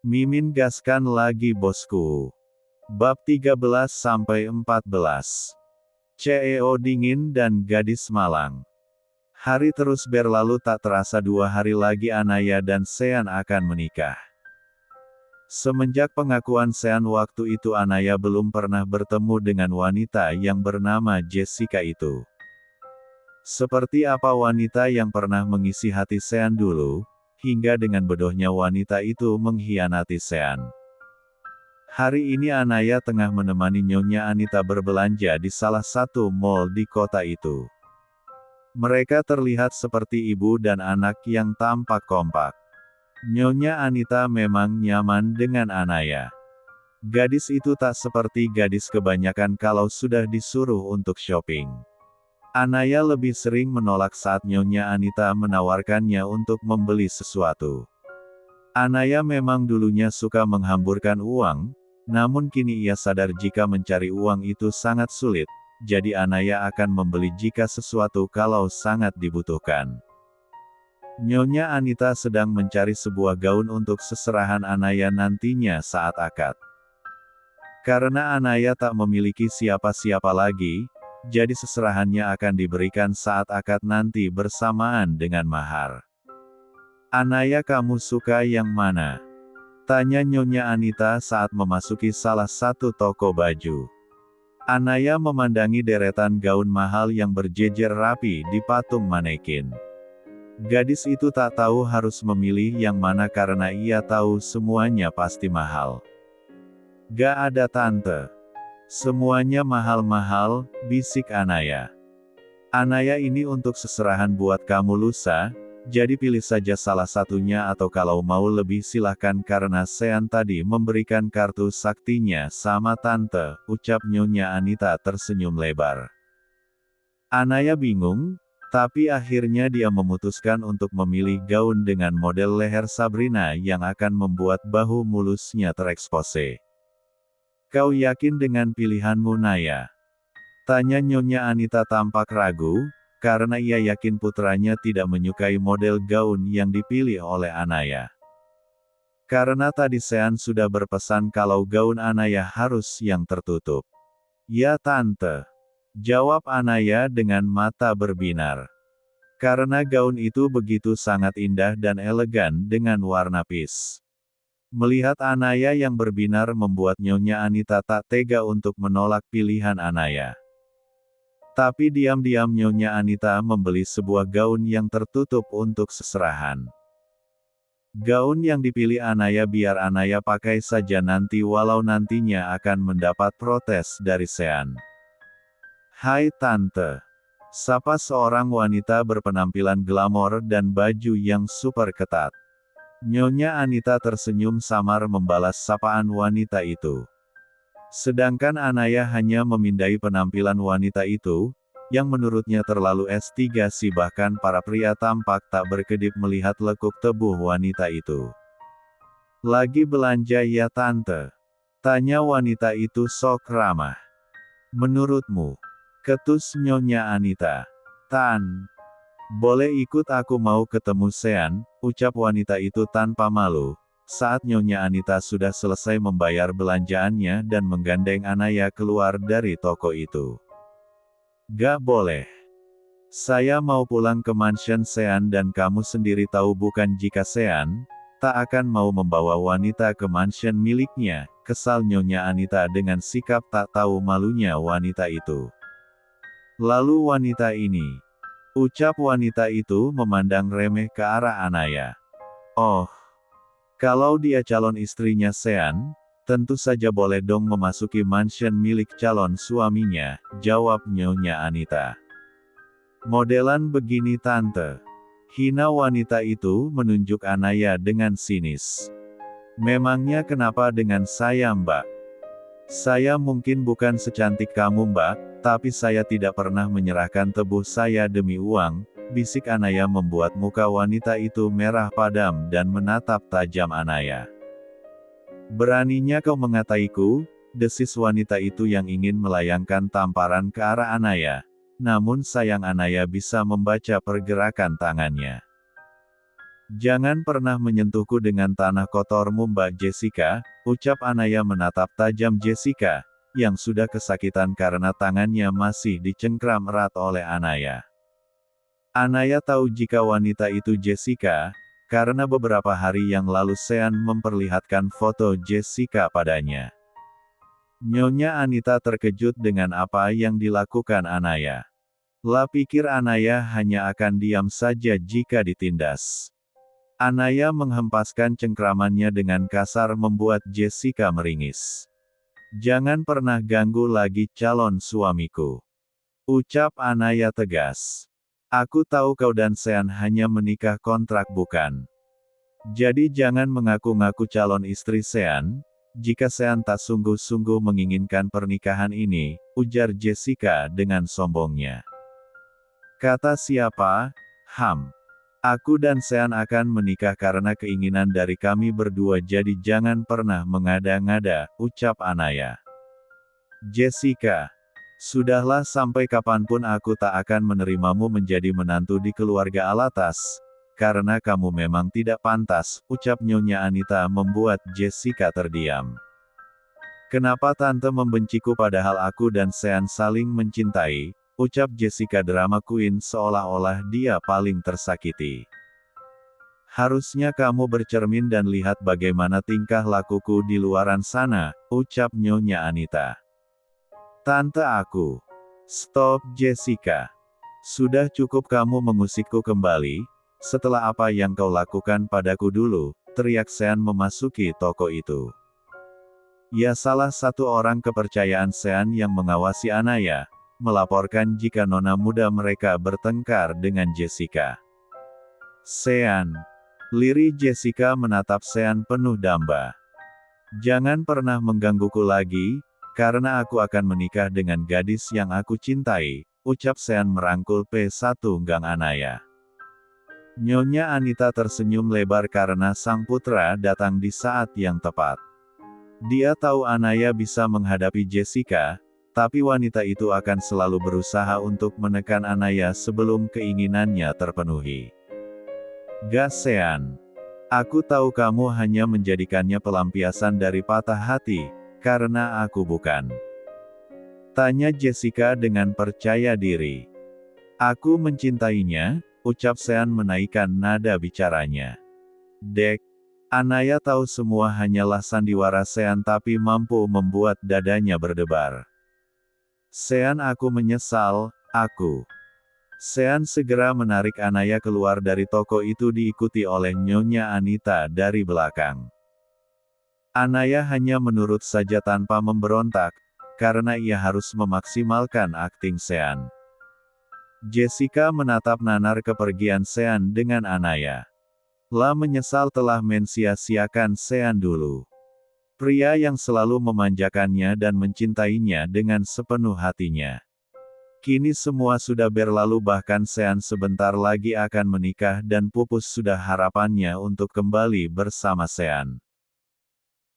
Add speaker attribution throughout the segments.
Speaker 1: Mimin gaskan lagi bosku. Bab 13-14. CEO dingin dan gadis malang. Hari terus berlalu, tak terasa 2 hari lagi Anaya dan Sean akan menikah. Semenjak pengakuan Sean waktu itu, Anaya belum pernah bertemu dengan wanita yang bernama Jessica itu. Seperti apa wanita yang pernah mengisi hati Sean dulu, hingga dengan bodohnya wanita itu mengkhianati Sean. Hari ini Anaya tengah menemani Nyonya Anita berbelanja di salah satu mall di kota itu. Mereka terlihat seperti ibu dan anak yang tampak kompak. Nyonya Anita memang nyaman dengan Anaya. Gadis itu tak seperti gadis kebanyakan kalau sudah disuruh untuk shopping. Anaya lebih sering menolak saat Nyonya Anita menawarkannya untuk membeli sesuatu. Anaya memang dulunya suka menghamburkan uang, namun kini ia sadar jika mencari uang itu sangat sulit, jadi Anaya akan membeli jika sesuatu kalau sangat dibutuhkan. Nyonya Anita sedang mencari sebuah gaun untuk seserahan Anaya nantinya saat akad. Karena Anaya tak memiliki siapa-siapa lagi, jadi seserahannya akan diberikan saat akad nanti bersamaan dengan mahar. Anaya, kamu suka yang mana? Tanya Nyonya Anita saat memasuki salah satu toko baju. Anaya memandangi deretan gaun mahal yang berjejer rapi di patung manekin. Gadis itu tak tahu harus memilih yang mana karena ia tahu semuanya pasti mahal. Gak ada tante. Semuanya mahal-mahal, bisik Anaya. Anaya, ini untuk seserahan buat kamu lusa, jadi pilih saja salah satunya atau kalau mau lebih silahkan karena Sean tadi memberikan kartu saktinya sama tante, ucap Nyonya Anita tersenyum lebar. Anaya bingung, tapi akhirnya dia memutuskan untuk memilih gaun dengan model leher Sabrina yang akan membuat bahu mulusnya terekspose. Kau yakin dengan pilihanmu, Naya? Tanya Nyonya Anita tampak ragu, karena ia yakin putranya tidak menyukai model gaun yang dipilih oleh Anaya. Karena tadi Sean sudah berpesan kalau gaun Anaya harus yang tertutup. Ya tante. Jawab Anaya dengan mata berbinar. Karena gaun itu begitu sangat indah dan elegan dengan warna peach. Melihat Anaya yang berbinar membuat Nyonya Anita tak tega untuk menolak pilihan Anaya. Tapi diam-diam Nyonya Anita membeli sebuah gaun yang tertutup untuk seserahan. Gaun yang dipilih Anaya biar Anaya pakai saja nanti walau nantinya akan mendapat protes dari Sean. Hai tante. Sapa seorang wanita berpenampilan glamor dan baju yang super ketat. Nyonya Anita tersenyum samar membalas sapaan wanita itu. Sedangkan Anaya hanya memindai penampilan wanita itu, yang menurutnya terlalu S3 sih, bahkan para pria tampak tak berkedip melihat lekuk tubuh wanita itu. Lagi belanja ya tante? Tanya wanita itu sok ramah. Menurutmu? Ketus Nyonya Anita. Boleh ikut aku, mau ketemu Sean, ucap wanita itu tanpa malu, saat Nyonya Anita sudah selesai membayar belanjaannya dan menggandeng Anaya keluar dari toko itu. Gak boleh. Saya mau pulang ke mansion Sean dan kamu sendiri tahu bukan jika Sean tak akan mau membawa wanita ke mansion miliknya, kesal Nyonya Anita dengan sikap tak tahu malunya wanita itu. Lalu wanita ini, ucap wanita itu memandang remeh ke arah Anaya. Oh, kalau dia calon istrinya Sean, tentu saja boleh dong memasuki mansion milik calon suaminya, jawab Nyonya Anita. Modelan begini tante. Hina wanita itu menunjuk Anaya dengan sinis. Memangnya kenapa dengan saya, Mbak? Saya mungkin bukan secantik kamu, Mbak, tapi saya tidak pernah menyerahkan tubuh saya demi uang, bisik Anaya membuat muka wanita itu merah padam dan menatap tajam Anaya. Beraninya kau mengataiku, desis wanita itu yang ingin melayangkan tamparan ke arah Anaya. Namun sayang Anaya bisa membaca pergerakan tangannya. Jangan pernah menyentuhku dengan tanah kotormu Mbak Jessica, ucap Anaya menatap tajam Jessica, yang sudah kesakitan karena tangannya masih dicengkram erat oleh Anaya. Anaya tahu jika wanita itu Jessica, karena beberapa hari yang lalu Sean memperlihatkan foto Jessica padanya. Nyonya Anita terkejut dengan apa yang dilakukan Anaya. Lah pikir Anaya hanya akan diam saja jika ditindas. Anaya menghempaskan cengkramannya dengan kasar membuat Jessica meringis. Jangan pernah ganggu lagi calon suamiku, ucap Anaya tegas. Aku tahu kau dan Sean hanya menikah kontrak bukan? Jadi jangan mengaku-ngaku calon istri Sean, jika Sean tak sungguh-sungguh menginginkan pernikahan ini, ujar Jessica dengan sombongnya. Kata siapa? Aku dan Sean akan menikah karena keinginan dari kami berdua jadi jangan pernah mengada-ngada, ucap Anaya. Jessica, sudahlah sampai kapanpun aku tak akan menerimamu menjadi menantu di keluarga Alatas, karena kamu memang tidak pantas, ucap Nyonya Anita membuat Jessica terdiam. Kenapa Tante membenciku padahal aku dan Sean saling mencintai, ucap Jessica drama queen seolah-olah dia paling tersakiti. Harusnya kamu bercermin dan lihat bagaimana tingkah lakuku di luaran sana, ucap Nyonya Anita. Tante aku. Stop Jessica. Sudah cukup kamu mengusikku kembali, setelah apa yang kau lakukan padaku dulu, teriak Sean memasuki toko itu. Ya salah satu orang kepercayaan Sean yang mengawasi Anaya, melaporkan jika nona muda mereka bertengkar dengan Jessica. Sean. Lirih Jessica menatap Sean penuh damba. Jangan pernah menggangguku lagi, karena aku akan menikah dengan gadis yang aku cintai, ucap Sean merangkul P1 Gang Anaya. Nyonya Anita tersenyum lebar karena sang putra datang di saat yang tepat. Dia tahu Anaya bisa menghadapi Jessica, tapi wanita itu akan selalu berusaha untuk menekan Anaya sebelum keinginannya terpenuhi. Gas Sean. Aku tahu kamu hanya menjadikannya pelampiasan dari patah hati, karena aku bukan. Tanya Jessica dengan percaya diri. Aku mencintainya, ucap Sean menaikkan nada bicaranya. Dek. Anaya tahu semua hanyalah sandiwara Sean tapi mampu membuat dadanya berdebar. Sean aku menyesal, aku. Sean segera menarik Anaya keluar dari toko itu diikuti oleh Nyonya Anita dari belakang. Anaya hanya menurut saja tanpa memberontak, karena ia harus memaksimalkan akting Sean. Jessica menatap nanar kepergian Sean dengan Anaya. Lah menyesal telah mensia-siakan Sean dulu. Pria yang selalu memanjakannya dan mencintainya dengan sepenuh hatinya. Kini semua sudah berlalu bahkan Sean sebentar lagi akan menikah dan pupus sudah harapannya untuk kembali bersama Sean.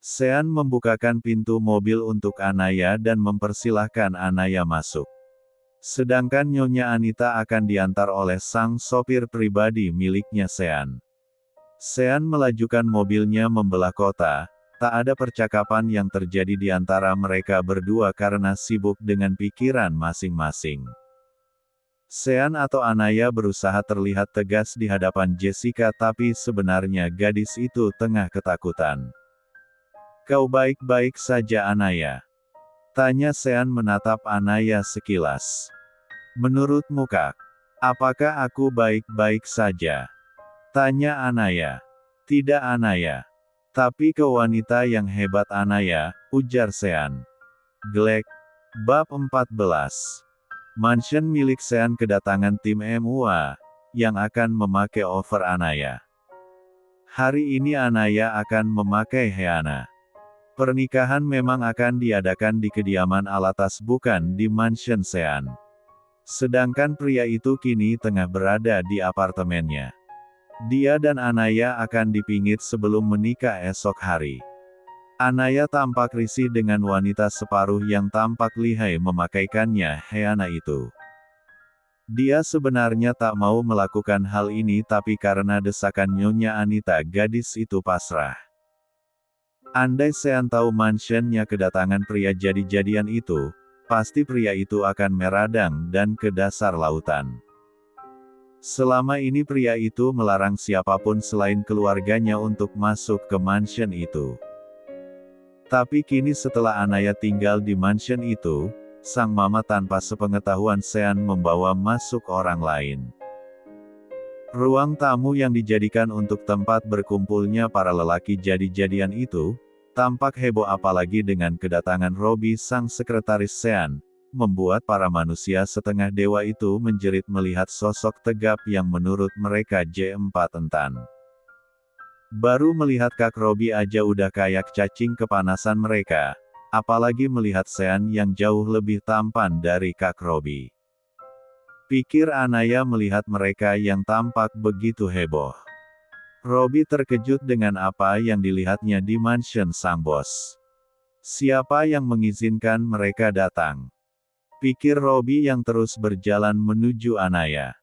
Speaker 1: Sean membukakan pintu mobil untuk Anaya dan mempersilahkan Anaya masuk. Sedangkan Nyonya Anita akan diantar oleh sang sopir pribadi miliknya Sean. Sean melajukan mobilnya membelah kota, tak ada percakapan yang terjadi di antara mereka berdua karena sibuk dengan pikiran masing-masing. Sean atau Anaya berusaha terlihat tegas di hadapan Jessica tapi sebenarnya gadis itu tengah ketakutan. Kau baik-baik saja Anaya? Tanya Sean menatap Anaya sekilas. Menurutmu Kak, apakah aku baik-baik saja? Tanya Anaya. Tidak Anaya. Tapi ke wanita yang hebat Anaya, ujar Sean. Glek. Bab 14. Mansion milik Sean kedatangan tim MUA, yang akan memakai over Anaya. Hari ini Anaya akan memakai Heana. Pernikahan memang akan diadakan di kediaman Alatas bukan di mansion Sean. Sedangkan pria itu kini tengah berada di apartemennya. Dia dan Anaya akan dipingit sebelum menikah esok hari. Anaya tampak risih dengan wanita separuh yang tampak lihai memakaikannya Heana itu. Dia sebenarnya tak mau melakukan hal ini tapi karena desakan Nyonya Anita gadis itu pasrah. Andai Sean tahu mansionnya kedatangan pria jadi-jadian itu, pasti pria itu akan meradang dan ke dasar lautan. Selama ini pria itu melarang siapapun selain keluarganya untuk masuk ke mansion itu. Tapi kini setelah Anaya tinggal di mansion itu, sang mama tanpa sepengetahuan Sean membawa masuk orang lain. Ruang tamu yang dijadikan untuk tempat berkumpulnya para lelaki jadi-jadian itu, tampak heboh apalagi dengan kedatangan Robbie sang sekretaris Sean, membuat para manusia setengah dewa itu menjerit melihat sosok tegap yang menurut mereka J4 entan. Baru melihat Kak Robbie aja udah kayak cacing kepanasan mereka, apalagi melihat Sean yang jauh lebih tampan dari Kak Robbie. Pikir Anaya melihat mereka yang tampak begitu heboh. Robbie terkejut dengan apa yang dilihatnya di mansion sang bos. Siapa yang mengizinkan mereka datang? Pikir Robbie yang terus berjalan menuju Anaya.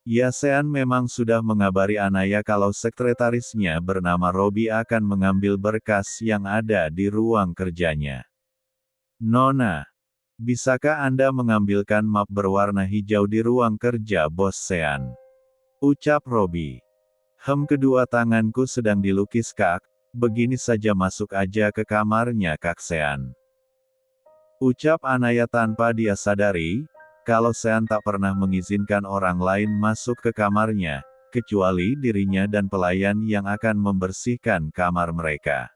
Speaker 1: Ya Sean memang sudah mengabari Anaya kalau sekretarisnya bernama Robbie akan mengambil berkas yang ada di ruang kerjanya. Nona, bisakah Anda mengambilkan map berwarna hijau di ruang kerja bos Sean? Ucap Robbie. Kedua tanganku sedang dilukis Kak, begini saja masuk aja ke kamarnya Kak Sean. Ucap Anaya tanpa dia sadari, kalau Sean tak pernah mengizinkan orang lain masuk ke kamarnya, kecuali dirinya dan pelayan yang akan membersihkan kamar mereka.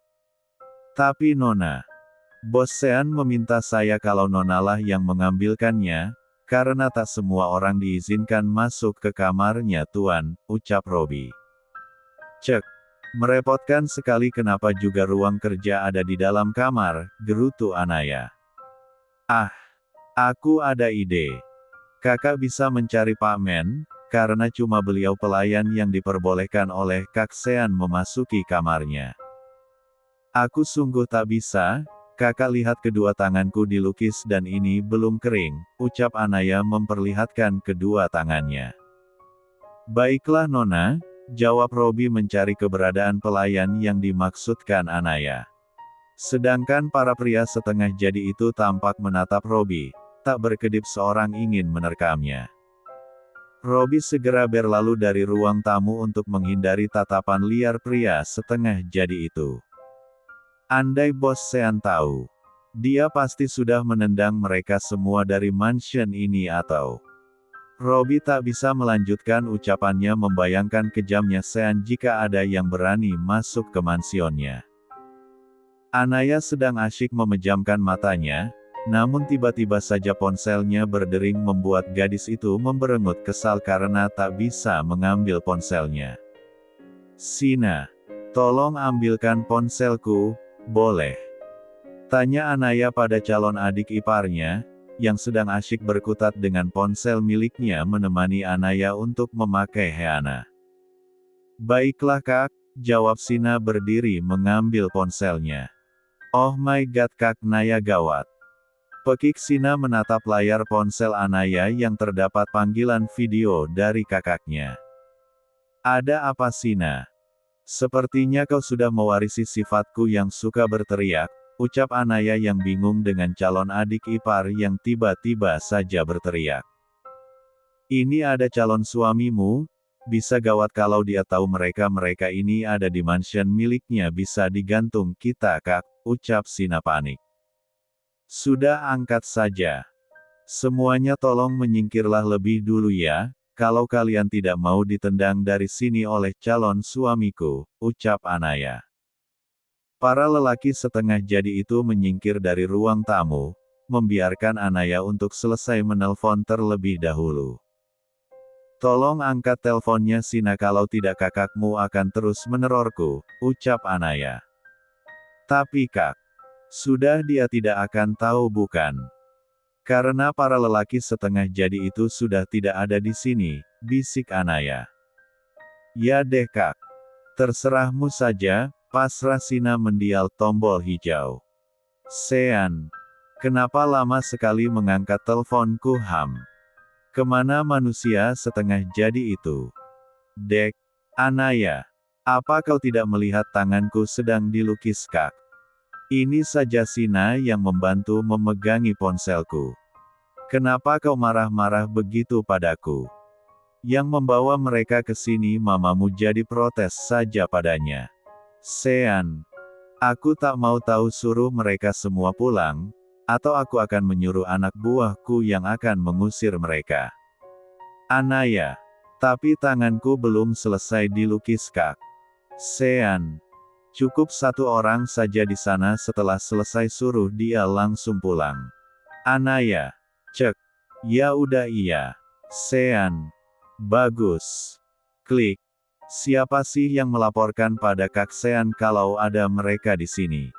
Speaker 1: Tapi Nona, bos Sean meminta saya kalau Nonalah yang mengambilkannya, karena tak semua orang diizinkan masuk ke kamarnya Tuan, ucap Robbie. Cek, merepotkan sekali kenapa juga ruang kerja ada di dalam kamar, gerutu Anaya. Ah, aku ada ide. Kakak bisa mencari Pak Men, karena cuma beliau pelayan yang diperbolehkan oleh Kak Sean memasuki kamarnya. Aku sungguh tak bisa, kakak lihat kedua tanganku dilukis dan ini belum kering, ucap Anaya memperlihatkan kedua tangannya. Baiklah Nona, jawab Robbie mencari keberadaan pelayan yang dimaksudkan Anaya. Sedangkan para pria setengah jadi itu tampak menatap Robbie, tak berkedip seorang ingin menerkamnya. Robbie segera berlalu dari ruang tamu untuk menghindari tatapan liar pria setengah jadi itu. Andai bos Sean tahu, dia pasti sudah menendang mereka semua dari mansion ini atau... Robbie tak bisa melanjutkan ucapannya membayangkan kejamnya Sean jika ada yang berani masuk ke mansionnya. Anaya sedang asyik memejamkan matanya, namun tiba-tiba saja ponselnya berdering membuat gadis itu memberengut kesal karena tak bisa mengambil ponselnya. Sina, tolong ambilkan ponselku, boleh? Tanya Anaya pada calon adik iparnya, yang sedang asyik berkutat dengan ponsel miliknya menemani Anaya untuk memakai Heana. Baiklah Kak, jawab Sina berdiri mengambil ponselnya. Oh my god Kak Naya gawat. Pekik Sina menatap layar ponsel Anaya yang terdapat panggilan video dari kakaknya. Ada apa Sina? Sepertinya kau sudah mewarisi sifatku yang suka berteriak, ucap Anaya yang bingung dengan calon adik ipar yang tiba-tiba saja berteriak. Ini ada calon suamimu, bisa gawat kalau dia tahu mereka ini ada di mansion miliknya bisa digantung kita Kak, ucap Sina panik. Sudah angkat saja. Semuanya tolong menyingkirlah lebih dulu ya, kalau kalian tidak mau ditendang dari sini oleh calon suamiku, ucap Anaya. Para lelaki setengah jadi itu menyingkir dari ruang tamu, membiarkan Anaya untuk selesai menelpon terlebih dahulu. Tolong angkat teleponnya Sina kalau tidak kakakmu akan terus menerorku, ucap Anaya. Tapi Kak, sudah dia tidak akan tahu bukan? Karena para lelaki setengah jadi itu sudah tidak ada di sini, bisik Anaya. Ya deh Kak. Terserahmu saja, pasrah Sina mendial tombol hijau. Sean, kenapa lama sekali mengangkat teleponku Ham? Kemana manusia setengah jadi itu? Dek, Anaya, apa kau tidak melihat tanganku sedang dilukis kak? Ini saja Sina yang membantu memegangi ponselku. Kenapa kau marah-marah begitu padaku? Yang membawa mereka ke sini mamamu jadi protes saja padanya. Sean, aku tak mau tahu, suruh mereka semua pulang, atau aku akan menyuruh anak buahku yang akan mengusir mereka. Anaya, tapi tanganku belum selesai dilukis kak. Sean, cukup satu orang saja di sana, setelah selesai suruh dia langsung pulang. Anaya, cek. Ya udah iya. Sean, bagus. Klik. Siapa sih yang melaporkan pada Kak Sean kalau ada mereka di sini?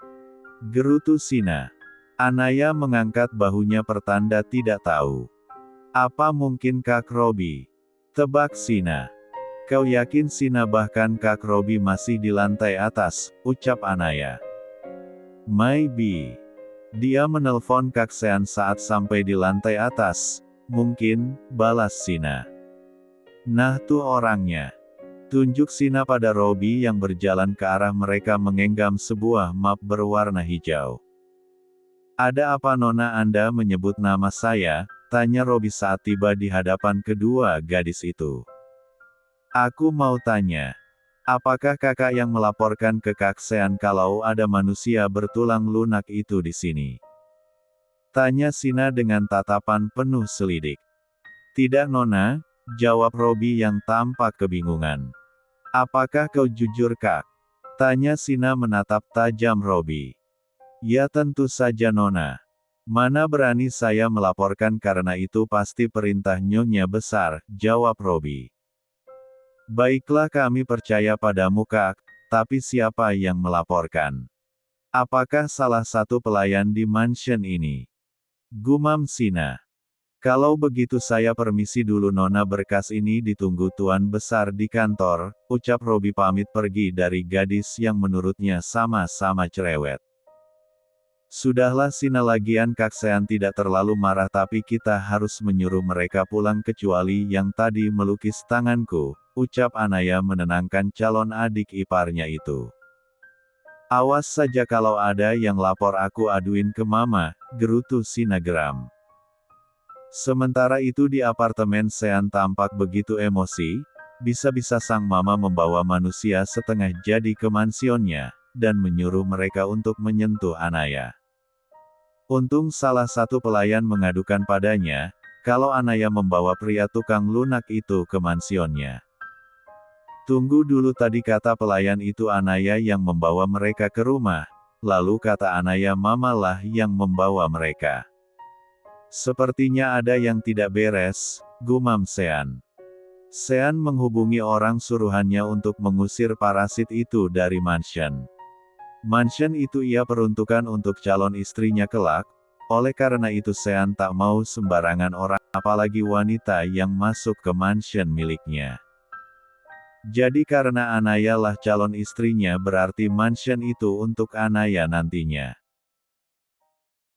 Speaker 1: Gerutu Sina. Anaya mengangkat bahunya pertanda tidak tahu. Apa mungkin Kak Robi? Tebak Sina. Kau yakin Sina? Bahkan Kak Robi masih di lantai atas, ucap Anaya. Maybe. Dia menelpon Kak Sean saat sampai di lantai atas. Mungkin, balas Sina. Nah tuh orangnya. Tunjuk Sina pada Robi yang berjalan ke arah mereka mengenggam sebuah map berwarna hijau. Ada apa Nona, Anda menyebut nama saya? Tanya Robi saat tiba di hadapan kedua gadis itu. Aku mau tanya. Apakah kakak yang melaporkan ke Kak Sean kalau ada manusia bertulang lunak itu di sini? Tanya Sina dengan tatapan penuh selidik. Tidak Nona, jawab Robi yang tampak kebingungan. Apakah kau jujur Kak? Tanya Sina menatap tajam Robi. Ya tentu saja Nona. Mana berani saya melaporkan, karena itu pasti perintah Nyonya Besar, jawab Robi. Baiklah, kami percaya padamu Kak, tapi siapa yang melaporkan? Apakah salah satu pelayan di mansion ini? Gumam Sina. Kalau begitu saya permisi dulu Nona, berkas ini ditunggu Tuan Besar di kantor, ucap Robi pamit pergi dari gadis yang menurutnya sama-sama cerewet. Sudahlah Sina, lagian Kak Sean tidak terlalu marah, tapi kita harus menyuruh mereka pulang kecuali yang tadi melukis tanganku, ucap Anaya menenangkan calon adik iparnya itu. Awas saja kalau ada yang lapor, aku aduin ke mama, gerutu Sina geram. Sementara itu di apartemen Sean tampak begitu emosi, bisa-bisa sang mama membawa manusia setengah jadi ke mansionnya, dan menyuruh mereka untuk menyentuh Anaya. Untung salah satu pelayan mengadukan padanya, kalau Anaya membawa pria tukang lunak itu ke mansionnya. Tunggu dulu, tadi kata pelayan itu Anaya yang membawa mereka ke rumah, lalu kata Anaya mama lah yang membawa mereka. Sepertinya ada yang tidak beres, gumam Sean. Sean menghubungi orang suruhannya untuk mengusir parasit itu dari mansion. Mansion itu ia peruntukkan untuk calon istrinya kelak, oleh karena itu Sean tak mau sembarangan orang, apalagi wanita yang masuk ke mansion miliknya. Jadi karena Anaya lah calon istrinya, berarti mansion itu untuk Anaya nantinya.